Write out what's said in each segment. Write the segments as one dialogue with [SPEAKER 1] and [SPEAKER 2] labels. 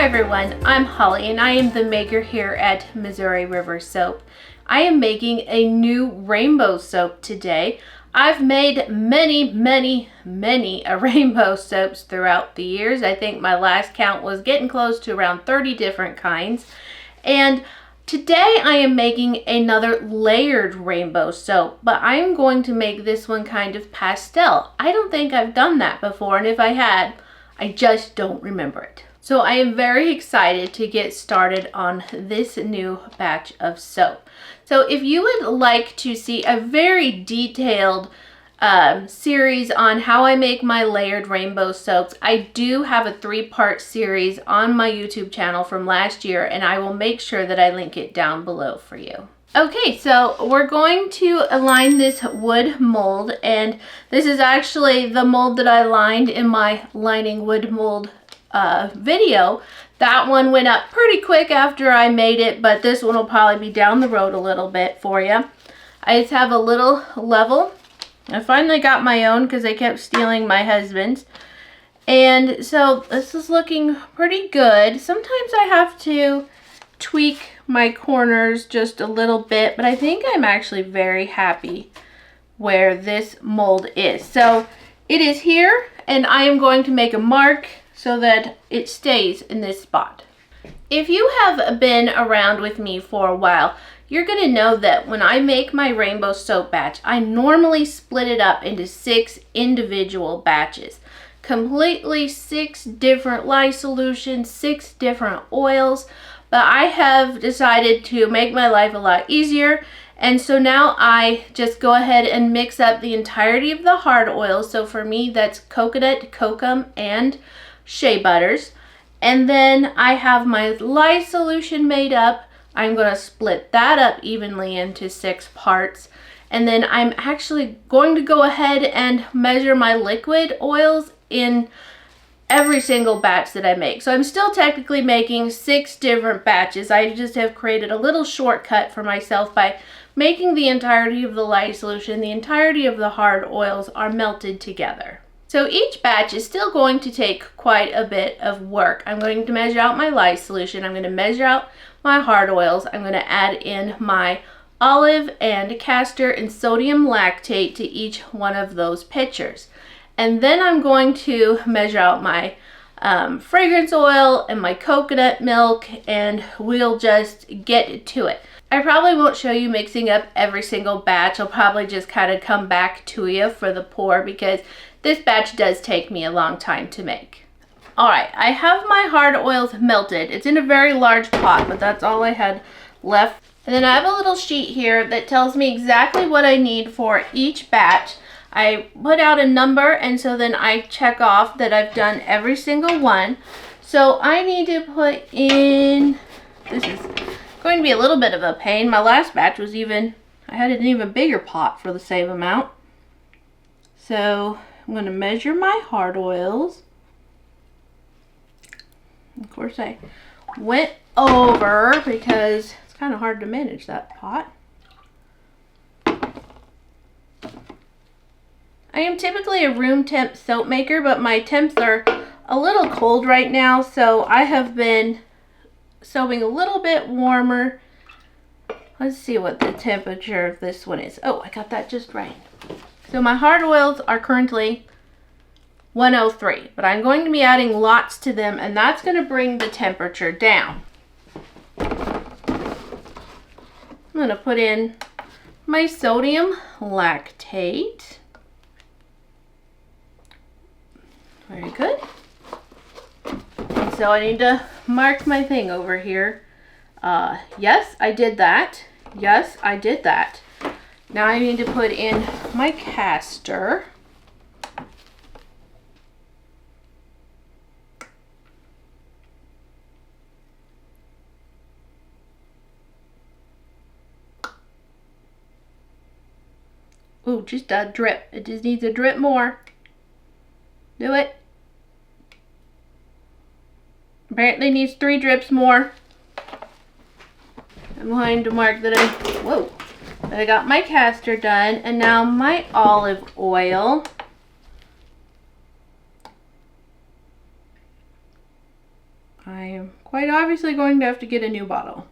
[SPEAKER 1] everyone, I'm Holly and I am the maker here at Missouri River Soap. I am making a new rainbow soap today. I've made many rainbow soaps throughout the years. I think my last count was getting close to around 30 different kinds. And today I am making another layered rainbow soap, but I am going to make this one kind of pastel. I don't think I've done that before, and if I had, I just don't remember it. So I am very excited to get started on this new batch of soap. So if you would like to see a very detailed series on how I make my layered rainbow soaps, I do have a 3-part series on my YouTube channel from last year, and I will make sure that I link it down below for you. Okay, so we're going to align this wood mold, and this is actually the mold that I lined in my lining wood mold video. That one went up pretty quick after I made it, but this one will probably be down the road a little bit for you. I just have a little level. I finally got my own because I kept stealing my husband's. And so this is looking pretty good. Sometimes I have to tweak my corners just a little bit, but I think I'm actually very happy where this mold is. So it is here, and I am going to make a mark so that it stays in this spot. If you have been around with me for a while, you're going to know that when I make my rainbow soap batch, I normally split it up into 6 individual batches. Completely 6 different lye solutions, 6 different oils. But I have decided to make my life a lot easier, and so now I just go ahead and mix up the entirety of the hard oils. So for me, that's coconut, kokum, and shea butters. And then I have my lye solution made up. I'm going to split that up evenly into 6 parts. And then I'm actually going to go ahead and measure my liquid oils in every single batch that I make. So I'm still technically making 6 different batches. I just have created a little shortcut for myself by making the entirety of the lye solution, the entirety of the hard oils are melted together. So each batch is still going to take quite a bit of work. I'm going to measure out my lye solution. I'm going to measure out my hard oils. I'm going to add in my olive and castor and sodium lactate to each one of those pitchers. And then I'm going to measure out my fragrance oil and my coconut milk, and we'll just get to it. I probably won't show you mixing up every single batch. I'll probably just kind of come back to you for the pour because this batch does take me a long time to make. Alright, I have my hard oils melted. It's in a very large pot, but that's all I had left. And then I have a little sheet here that tells me exactly what I need for each batch. I put out a number, and so then I check off that I've done every single one. So I need to put in, this is going to be a little bit of a pain. My last batch was I had an even bigger pot for the same amount. So I'm going to measure my hard oils. Of course I went over because it's kind of hard to manage that pot. I am typically a room temp soap maker, but my temps are a little cold right now, so I have been soaping a little bit warmer. Let's see what the temperature of this one is. Oh, I got that just right. So my hard oils are currently 103, but I'm going to be adding lots to them, and that's going to bring the temperature down. I'm going to put in my sodium lactate. Very good. And so I need to mark my thing over here. Yes, I did that. Yes, I did that. Now I need to put in my castor. Ooh, just a drip. It just needs a drip more. Do it. Apparently needs 3 drips more. I'm going to mark that I got my castor done, and now my olive oil. I am quite obviously going to have to get a new bottle.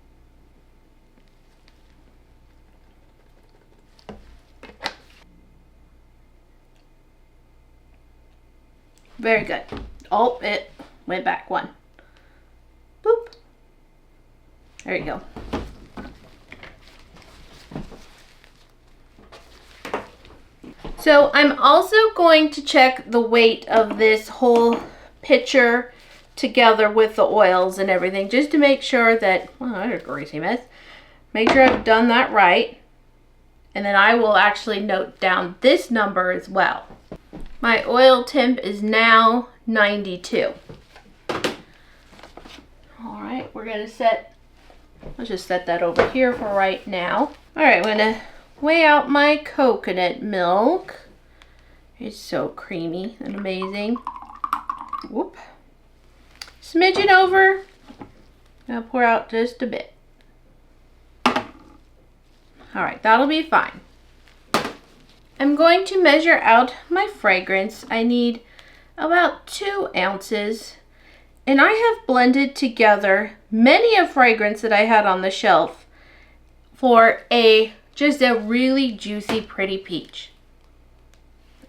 [SPEAKER 1] Very good. Oh, it went back one. Boop. There you go. So I'm also going to check the weight of this whole pitcher together with the oils and everything, just to make sure that, well, that's a greasy mess. Make sure I've done that right. And then I will actually note down this number as well. My oil temp is now 92. All right, we're gonna let's just set that over here for right now. All right, I'm gonna weigh out my coconut milk. It's so creamy and amazing. Whoop. Smidge it over. I'll pour out just a bit. All right, that'll be fine. I'm going to measure out my fragrance. I need about 2 ounces. And I have blended together many a fragrance that I had on the shelf for just a really juicy, pretty peach.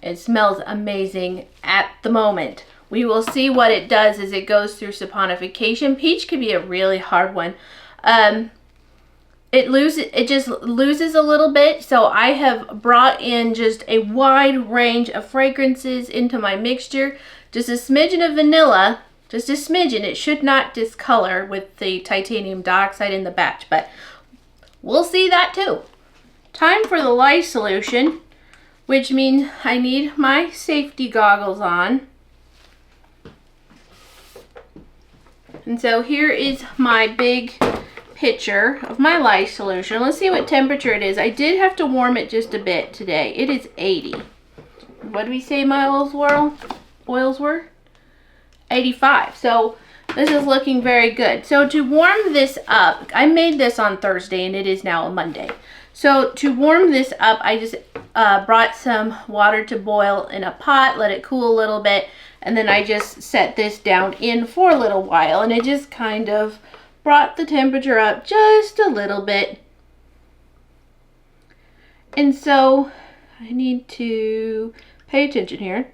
[SPEAKER 1] It smells amazing at the moment. We will see what it does as it goes through saponification. Peach can be a really hard one. It just loses a little bit, so I have brought in just a wide range of fragrances into my mixture. Just a smidgen of vanilla, just a smidgen. It should not discolor with the titanium dioxide in the batch, but we'll see that too. Time for the lye solution, which means I need my safety goggles on. And so here is my big pitcher of my lye solution. Let's see what temperature it is. I did have to warm it just a bit today. It is 80. What did we say my oils were? 85. So this is looking very good. So to warm this up, I made this on Thursday and it is now a Monday. So to warm this up, I just brought some water to boil in a pot, let it cool a little bit, and then I just set this down in for a little while, and it just kind of brought the temperature up just a little bit. And so I need to pay attention here.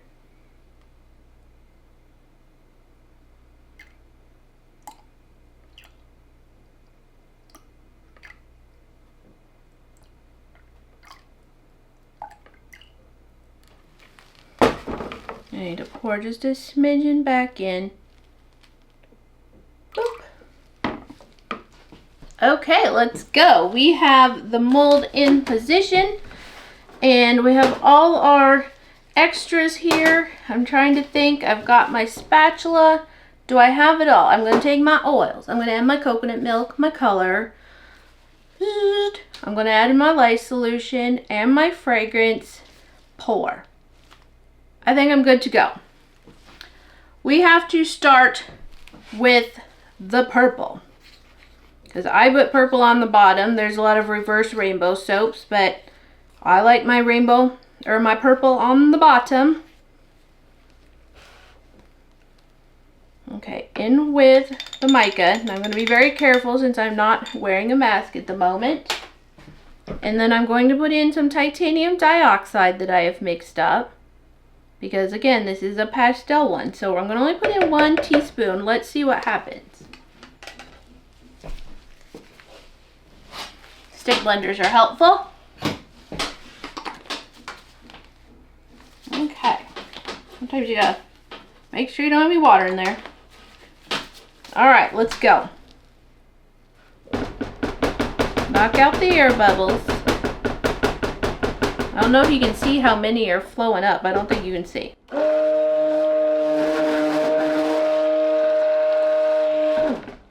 [SPEAKER 1] I need to pour just a smidgen back in. Boop. Okay, let's go. We have the mold in position and we have all our extras here. I'm trying to think. I've got my spatula. Do I have it all? I'm going to take my oils. I'm going to add my coconut milk, my color. I'm going to add in my lye solution and my fragrance. Pour. I think I'm good to go. We have to start with the purple, because I put purple on the bottom. There's a lot of reverse rainbow soaps, but I like my rainbow or my purple on the bottom. Okay, in with the mica. And I'm going to be very careful since I'm not wearing a mask at the moment. And then I'm going to put in some titanium dioxide that I have mixed up. Because again, this is a pastel one. So I'm going to only put in 1 teaspoon. Let's see what happens. Stick blenders are helpful. Okay. Sometimes you gotta make sure you don't have any water in there. Alright, let's go. Knock out the air bubbles. I don't know if you can see how many are flowing up. I don't think you can see.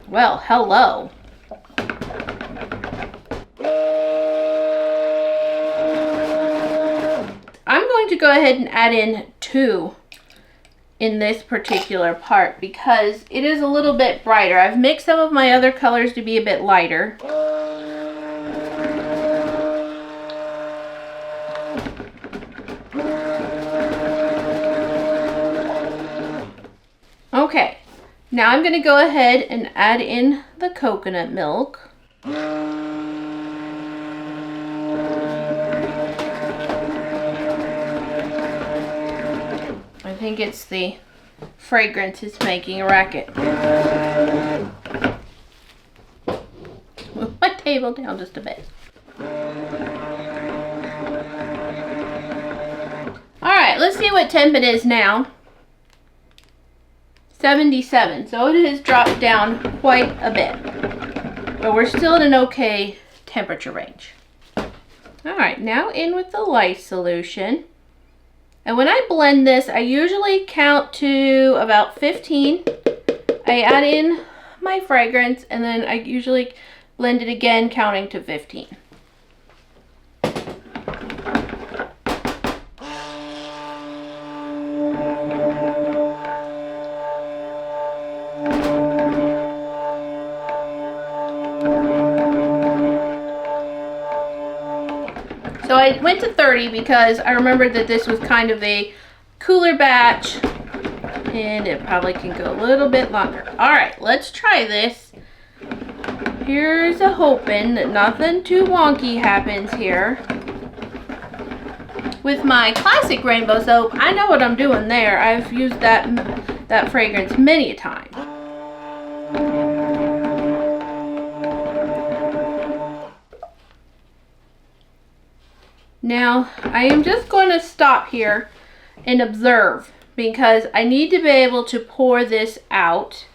[SPEAKER 1] Well, hello. I'm going to go ahead and add in 2 in this particular part because it is a little bit brighter. I've mixed some of my other colors to be a bit lighter. Okay, Now I'm going to go ahead and add in the coconut milk. I think it's the fragrance is making a racket. Move my table down just a bit. Alright, let's see what temp it is now. 77, so it has dropped down quite a bit. But we're still in an okay temperature range. Alright, now in with the lye solution. And when I blend this, I usually count to about 15. I add in my fragrance, and then I usually blend it again, counting to 15. So I went to 30 because I remembered that this was kind of a cooler batch and it probably can go a little bit longer. Alright, let's try this. Here's a hoping that nothing too wonky happens here. With my classic rainbow soap, I know what I'm doing there. I've used that fragrance many a time. Now, I am just going to stop here and observe because I need to be able to pour this out.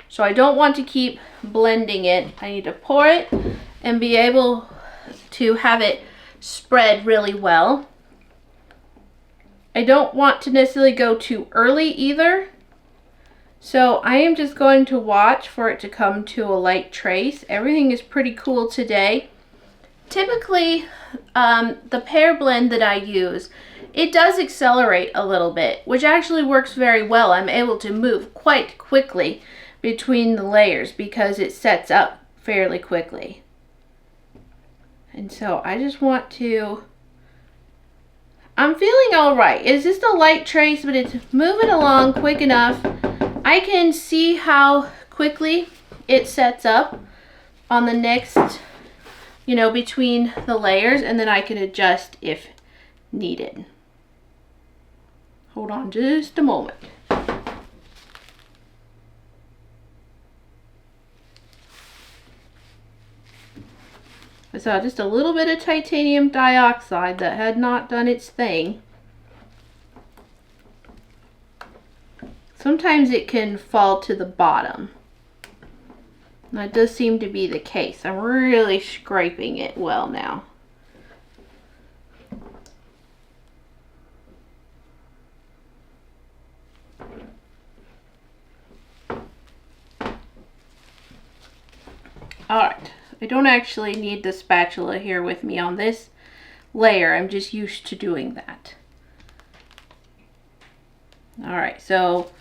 [SPEAKER 1] So I don't want to keep blending it. I need to pour it and be able to have it spread really well. I don't want to necessarily go too early either. So I am just going to watch for it to come to a light trace. Everything is pretty cool today. Typically, the pear blend that I use, it does accelerate a little bit, which actually works very well. I'm able to move quite quickly between the layers because it sets up fairly quickly. And so I just want to, I'm feeling all right. It's just a light trace, but it's moving along quick enough. I can see how quickly it sets up on the next, you know, between the layers, and then I can adjust if needed. Hold on just a moment. I saw just a little bit of titanium dioxide that had not done its thing. Sometimes it can fall to the bottom. That does seem to be the case. I'm really scraping it well now. Alright, I don't actually need the spatula here with me on this layer. I'm just used to doing that. Alright, so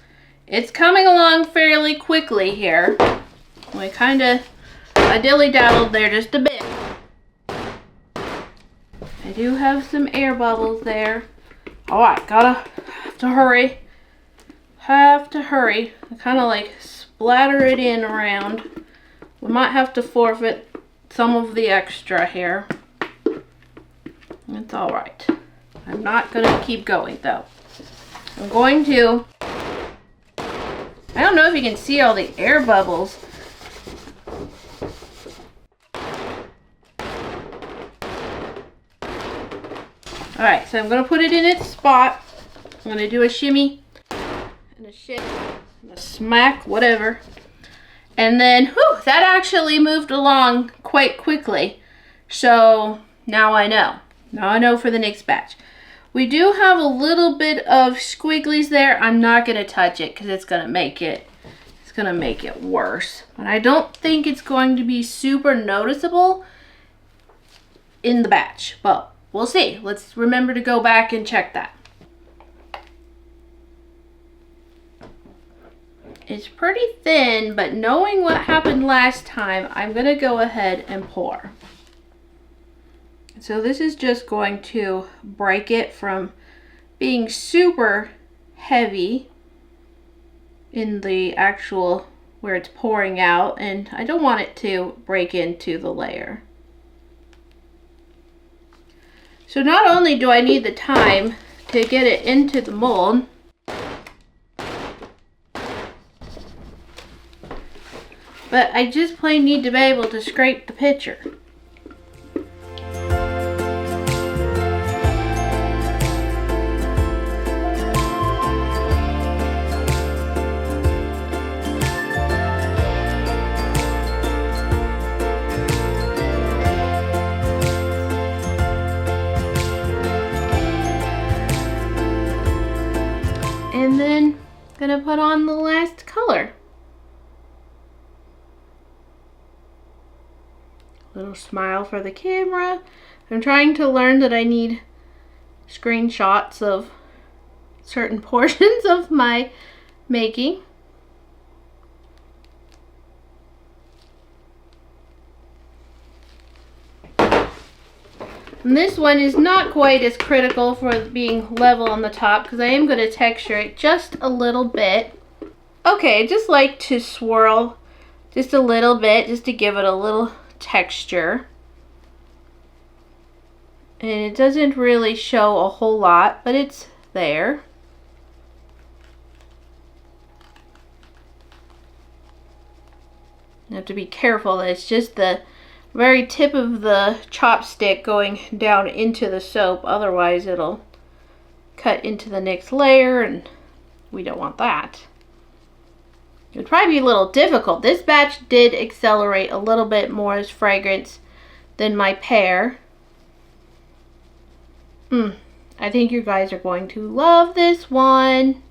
[SPEAKER 1] it's coming along fairly quickly here. I dilly-daddled there just a bit. I do have some air bubbles there. Alright, have to hurry. Have to hurry. I kind of like splatter it in around. We might have to forfeit some of the extra here. It's alright. I'm not going to keep going though. I'm going to, I don't know if you can see all the air bubbles. Alright, so I'm going to put it in its spot. I'm going to do a shimmy and a shake and a smack, whatever. And then, whew, that actually moved along quite quickly. So now I know. Now I know for the next batch. We do have a little bit of squigglies there. I'm not going to touch it because it's going to make it worse. But I don't think it's going to be super noticeable in the batch. But we'll see. Let's remember to go back and check that. It's pretty thin, but knowing what happened last time, I'm going to go ahead and pour. So this is just going to break it from being super heavy in the actual where it's pouring out, and I don't want it to break into the layer. So not only do I need the time to get it into the mold, but I just plain need to be able to scrape the picture. And then gonna put on the last color. Little smile for the camera. I'm trying to learn that I need screenshots of certain portions of my making. And this one is not quite as critical for being level on the top because I am going to texture it just a little bit. Okay, I just like to swirl just a little bit just to give it a little texture. And it doesn't really show a whole lot, but it's there. You have to be careful that it's just the very tip of the chopstick going down into the soap, otherwise it'll cut into the next layer and we don't want that. It would probably be a little difficult. This batch did accelerate a little bit more as fragrance than my pear. I think you guys are going to love this one.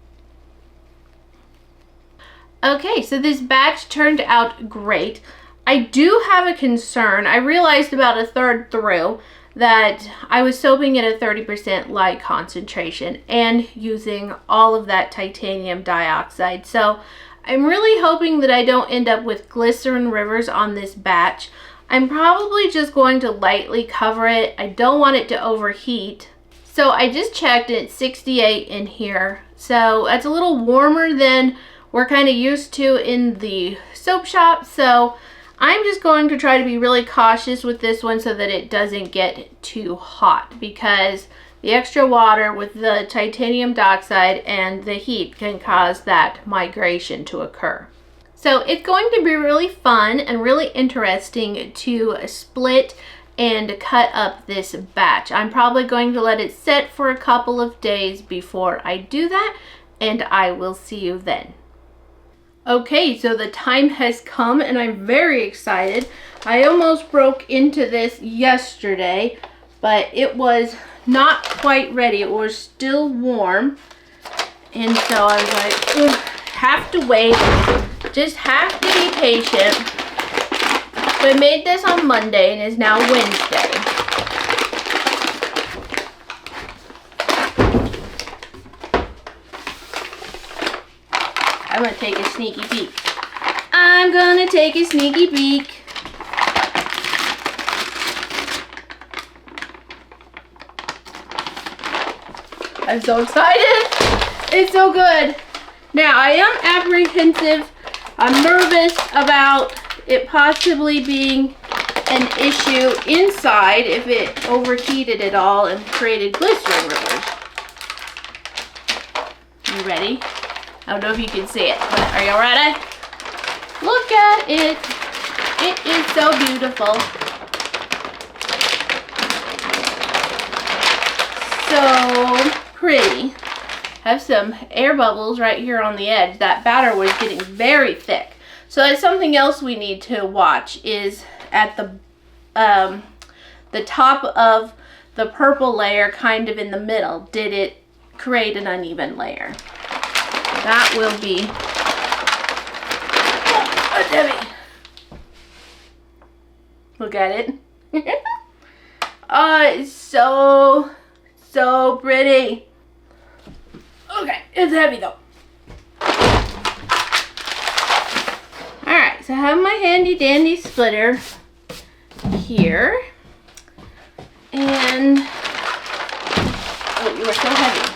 [SPEAKER 1] Okay, so this batch turned out great. I do have a concern. I realized about a third through that I was soaping at a 30% light concentration and using all of that titanium dioxide. So I'm really hoping that I don't end up with glycerin rivers on this batch. I'm probably just going to lightly cover it. I don't want it to overheat. So I just checked, it's 68 in here. So that's a little warmer than we're kind of used to in the soap shop. So I'm just going to try to be really cautious with this one so that it doesn't get too hot, because the extra water with the titanium dioxide and the heat can cause that migration to occur. So it's going to be really fun and really interesting to split and cut up this batch. I'm probably going to let it set for a couple of days before I do that, and I will see you then. Okay, so the time has come and I'm very excited. I almost broke into this yesterday, but it was not quite ready. It was still warm. And so I was like, ugh, have to wait. Just have to be patient. So I made this on Monday and it's now Wednesday. I'm gonna take a sneaky peek. I'm gonna take a sneaky peek. I'm so excited. It's so good. Now, I am apprehensive. I'm nervous about it possibly being an issue inside if it overheated at all and created glycerin rivers. You ready? I don't know if you can see it, but are you ready? Look at it. It is so beautiful. So pretty. Have some air bubbles right here on the edge. That batter was getting very thick. So that's something else we need to watch, is at the top of the purple layer, kind of in the middle. Did it create an uneven layer? That will be heavy. Look at it. Oh, it's so pretty. Okay, it's heavy though. Alright, so I have my handy dandy splitter here. And oh, you are so heavy.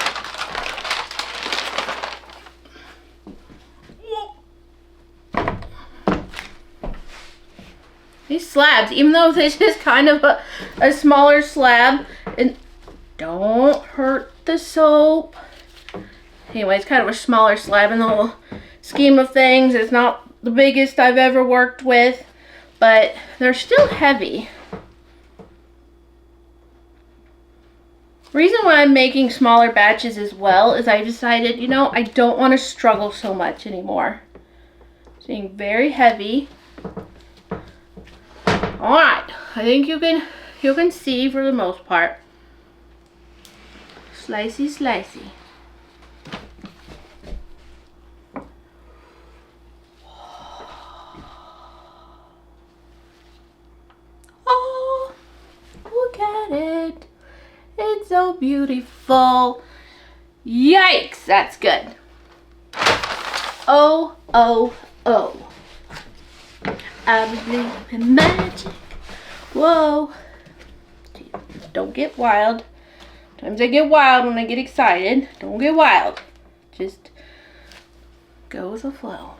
[SPEAKER 1] slabs, even though this is kind of a smaller slab. And don't hurt the soap. Anyway, it's kind of a smaller slab in the whole scheme of things. It's not the biggest I've ever worked with, but they're still heavy. Reason why I'm making smaller batches as well is I decided, you know, I don't want to struggle so much anymore. It's being very heavy. Alright, I think you can see for the most part. Slicey, slicey. Oh, look at it. It's so beautiful. Yikes, that's good. Oh, oh, oh. I believe in magic. Whoa. Don't get wild. Sometimes I get wild when I get excited. Don't get wild. Just go with the flow.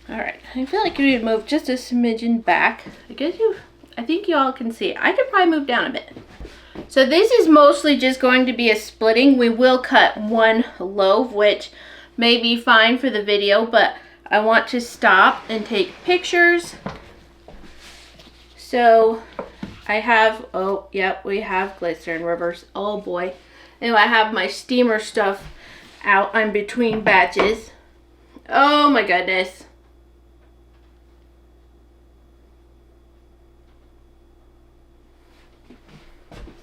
[SPEAKER 1] Alright, I feel like you need to move just a smidgen back. I think you all can see it. I could probably move down a bit. So this is mostly just going to be a splitting. We will cut one loaf, which may be fine for the video, but I want to stop and take pictures. So I have, oh, yep, we have glycerin rivers. Oh boy. Anyway, I have my steamer stuff out. I'm between batches. Oh my goodness.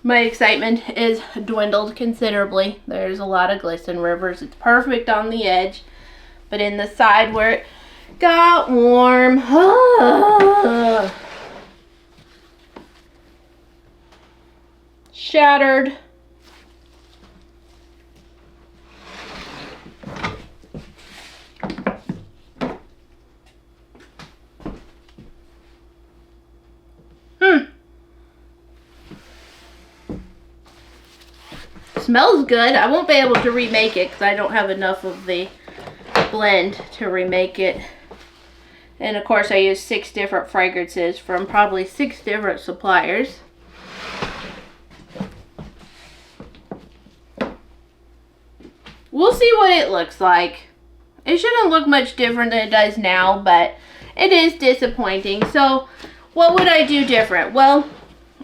[SPEAKER 1] My excitement is dwindled considerably. There's a lot of glycerin rivers. It's perfect on the edge, but in the side where it got warm. Shattered. Smells good. I won't be able to remake it because I don't have enough of the blend to remake it. And of course I use 6 different fragrances from probably 6 different suppliers. We'll see what it looks like. It shouldn't look much different than it does now, but it is disappointing. So what would I do different? Well,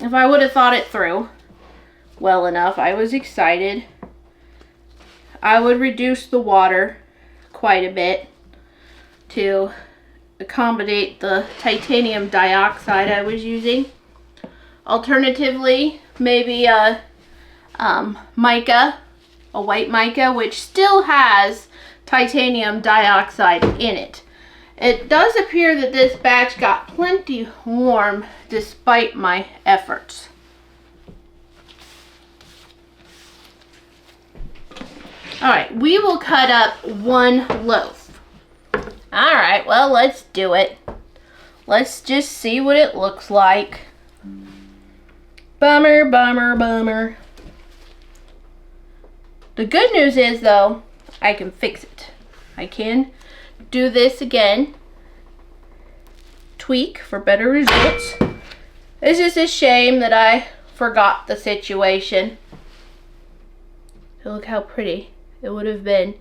[SPEAKER 1] if I would have thought it through well enough, I was excited, I would reduce the water quite a bit to accommodate the titanium dioxide I was using. Alternatively, maybe a mica, a white mica, which still has titanium dioxide in it. It does appear that this batch got plenty warm despite my efforts. Alright, we will cut up 1 loaf. Alright, well, let's do it. Let's just see what it looks like. Bummer, bummer, bummer. The good news is, though, I can fix it. I can do this again. Tweak for better results. It's just a shame that I forgot the situation. Look how pretty. It would have been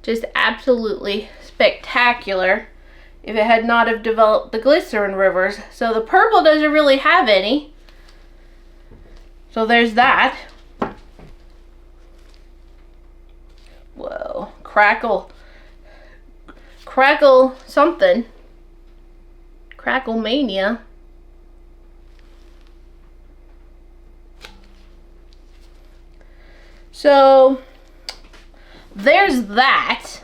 [SPEAKER 1] just absolutely spectacular if it had not have developed the glycerin rivers. So the purple doesn't really have any. So there's that. Whoa, crackle something. Crackle mania. So there's that.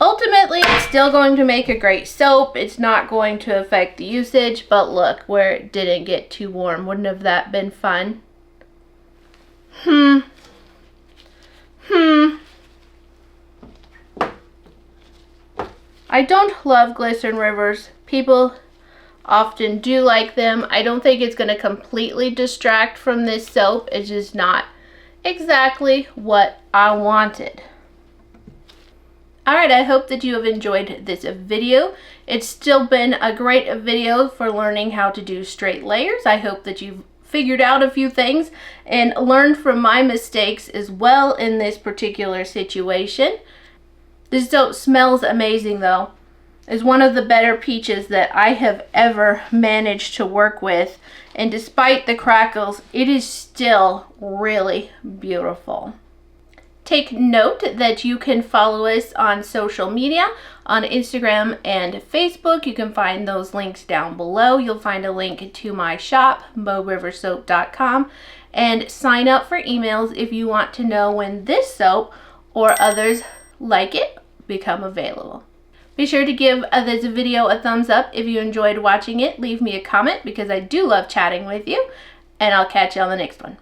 [SPEAKER 1] Ultimately, it's still going to make a great soap. It's not going to affect the usage, but look, where it didn't get too warm. Wouldn't have that been fun? I don't love glycerin rivers. People often do like them. I don't think it's going to completely distract from this soap. It's just not exactly what I wanted. Alright, I hope that you have enjoyed this video. It's still been a great video for learning how to do straight layers. I hope that you've figured out a few things and learned from my mistakes as well in this particular situation. This soap smells amazing though. It's one of the better peaches that I have ever managed to work with, and despite the crackles, it is still really beautiful. Take note that you can follow us on social media, on Instagram and Facebook. You can find those links down below. You'll find a link to my shop, BowRiverSoap.com, and sign up for emails if you want to know when this soap or others like it become available. Be sure to give this video a thumbs up if you enjoyed watching it. Leave me a comment because I do love chatting with you, and I'll catch you on the next one.